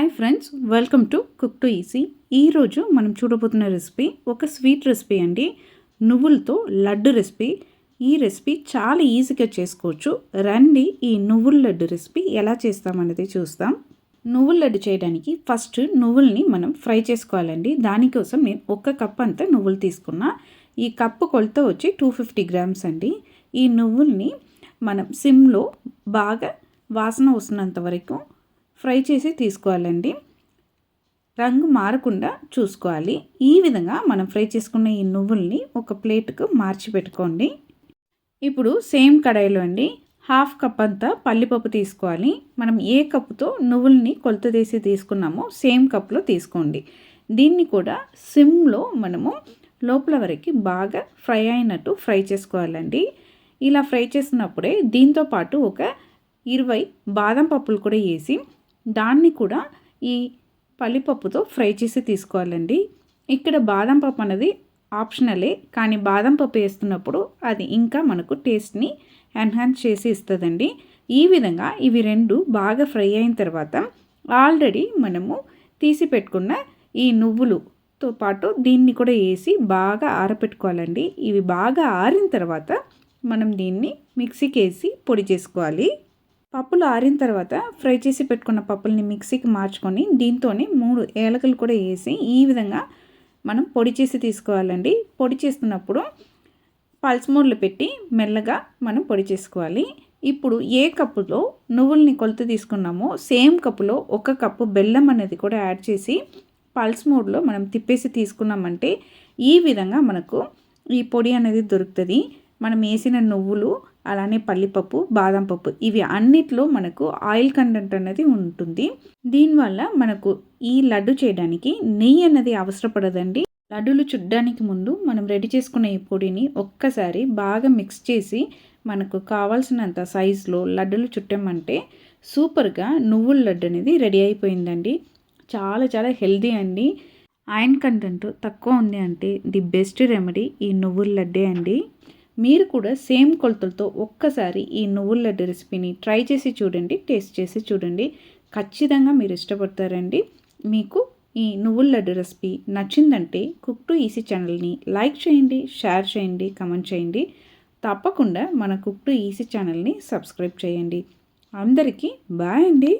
Hi friends, welcome to cook to easy. ఈరోజు మనం చూడబోతున్న recipe ఒక స్వీట్ రెసిపీ అండి. నువ్వులతో లడ్డు రెసిపీ. ఈ రెసిపీ చాలా ఈజీగా చేసుకోవచ్చు. రండి ఈ నువ్వుల లడ్డు రెసిపీ ఎలా చేస్తామనేది చూస్తాం. నువ్వుల లడ్డు చేయడానికి ఫస్ట్ నువ్వుల్ని మనం ఫ్రై చేసుకోవాలండి. దానికోసం నేను 1 కప్ అంతా నువ్వులు తీసుకున్నా. ఈ కప్పు కొలత వచ్చి 250 గ్రామ్స్ అండి. ఈ నువ్వుల్ని మనం సిమ్లో బాగా వాసన వస్తున్నంత వరకు ఫ్రై చేసి తీసుకోవాలండి. రంగు మారకుండా చూసుకోవాలి. ఈ విధంగా మనం ఫ్రై చేసుకున్న ఈ నువ్వుల్ని ఒక ప్లేట్కు మార్చి పెట్టుకోండి. ఇప్పుడు సేమ్ కడాయిలో అండి 1/2 కప్ అంతా పల్లిపప్పు తీసుకోవాలి. మనం ఏ కప్పుతో నువ్వుల్ని కొలత తీసి తీసుకున్నామో సేమ్ కప్లో తీసుకోండి. దీన్ని కూడా సిమ్లో మనము లోపల వరకు బాగా ఫ్రై అయినట్టు ఫ్రై చేసుకోవాలండి. ఇలా ఫ్రై చేసినప్పుడే దీంతో పాటు ఒక 20 బాదం పప్పులు కూడా వేసి దాన్ని కూడా ఈ పల్లిపప్పుతో ఫ్రై చేసి తీసుకోవాలండి. ఇక్కడ బాదం పప్పు అనేది ఆప్షనలే, కానీ బాదం పప్పు వేస్తున్నప్పుడు అది ఇంకా మనకు టేస్ట్ని ఎన్హాన్స్ చేసి ఇస్తుందండి. ఈ విధంగా ఇవి రెండు బాగా ఫ్రై అయిన తర్వాత ఆల్రెడీ మనము తీసి పెట్టుకున్న ఈ నువ్వులుతో పాటు దీన్ని కూడా వేసి బాగా ఆరపెట్టుకోవాలండి. ఇవి బాగా ఆరిన తర్వాత మనం దీన్ని మిక్సీకి వేసి పొడి చేసుకోవాలి. పప్పులు ఆరిన తర్వాత ఫ్రై చేసి పెట్టుకున్న పప్పుల్ని మిక్సీకి మార్చుకొని దీంతోనే 3 ఏలకలు కూడా వేసి ఈ విధంగా మనం పొడి చేసి తీసుకోవాలండి. పొడి చేస్తున్నప్పుడు పల్స్ మోడ్లో పెట్టి మెల్లగా మనం పొడి చేసుకోవాలి. ఇప్పుడు ఏ కప్పులో నువ్వుల్ని కొలత తీసుకున్నామో సేమ్ కప్పులో 1 కప్పు బెల్లం అనేది కూడా యాడ్ చేసి పల్స్ మోడ్లో మనం తిప్పేసి తీసుకున్నామంటే ఈ విధంగా మనకు ఈ పొడి అనేది దొరుకుతుంది. మనం వేసిన నువ్వులు అలానే పల్లిపప్పు, బాదం పప్పు ఇవి అన్నిట్లో మనకు ఆయిల్ కంటెంట్ అనేది ఉంటుంది. దీనివల్ల మనకు ఈ లడ్డు చేయడానికి నెయ్యి అనేది అవసరపడదండి. లడ్డూలు చుట్టడానికి ముందు మనం రెడీ చేసుకున్న ఈ పొడిని ఒక్కసారి బాగా మిక్స్ చేసి మనకు కావాల్సినంత సైజులో లడ్డూలు చుట్టామంటే సూపర్గా నువ్వుల లడ్డు అనేది రెడీ అయిపోయిందండి. చాలా చాలా హెల్దీ అండి. ఐరన్ కంటెంట్ తక్కువ ఉంది అంటే ది బెస్ట్ రెమెడీ ఈ నువ్వుల లడ్డే అండి. మీరు కూడా సేమ్ కొలతలతో ఒక్కసారి ఈ నువ్వుల లడ్డు రెసిపీని ట్రై చేసి చూడండి, టేస్ట్ చేసి చూడండి. ఖచ్చితంగా మీరు ఇష్టపడతారండి. మీకు ఈ నువ్వుల లడ్డు రెసిపీ నచ్చిందంటే కుక్ టు ఈజీ ఛానల్ని లైక్ చేయండి, షేర్ చేయండి, కమెంట్ చేయండి. తప్పకుండా మన కుక్ టు ఈజీ ఛానల్ని సబ్స్క్రైబ్ చేయండి. అందరికీ బాయ్ అండి.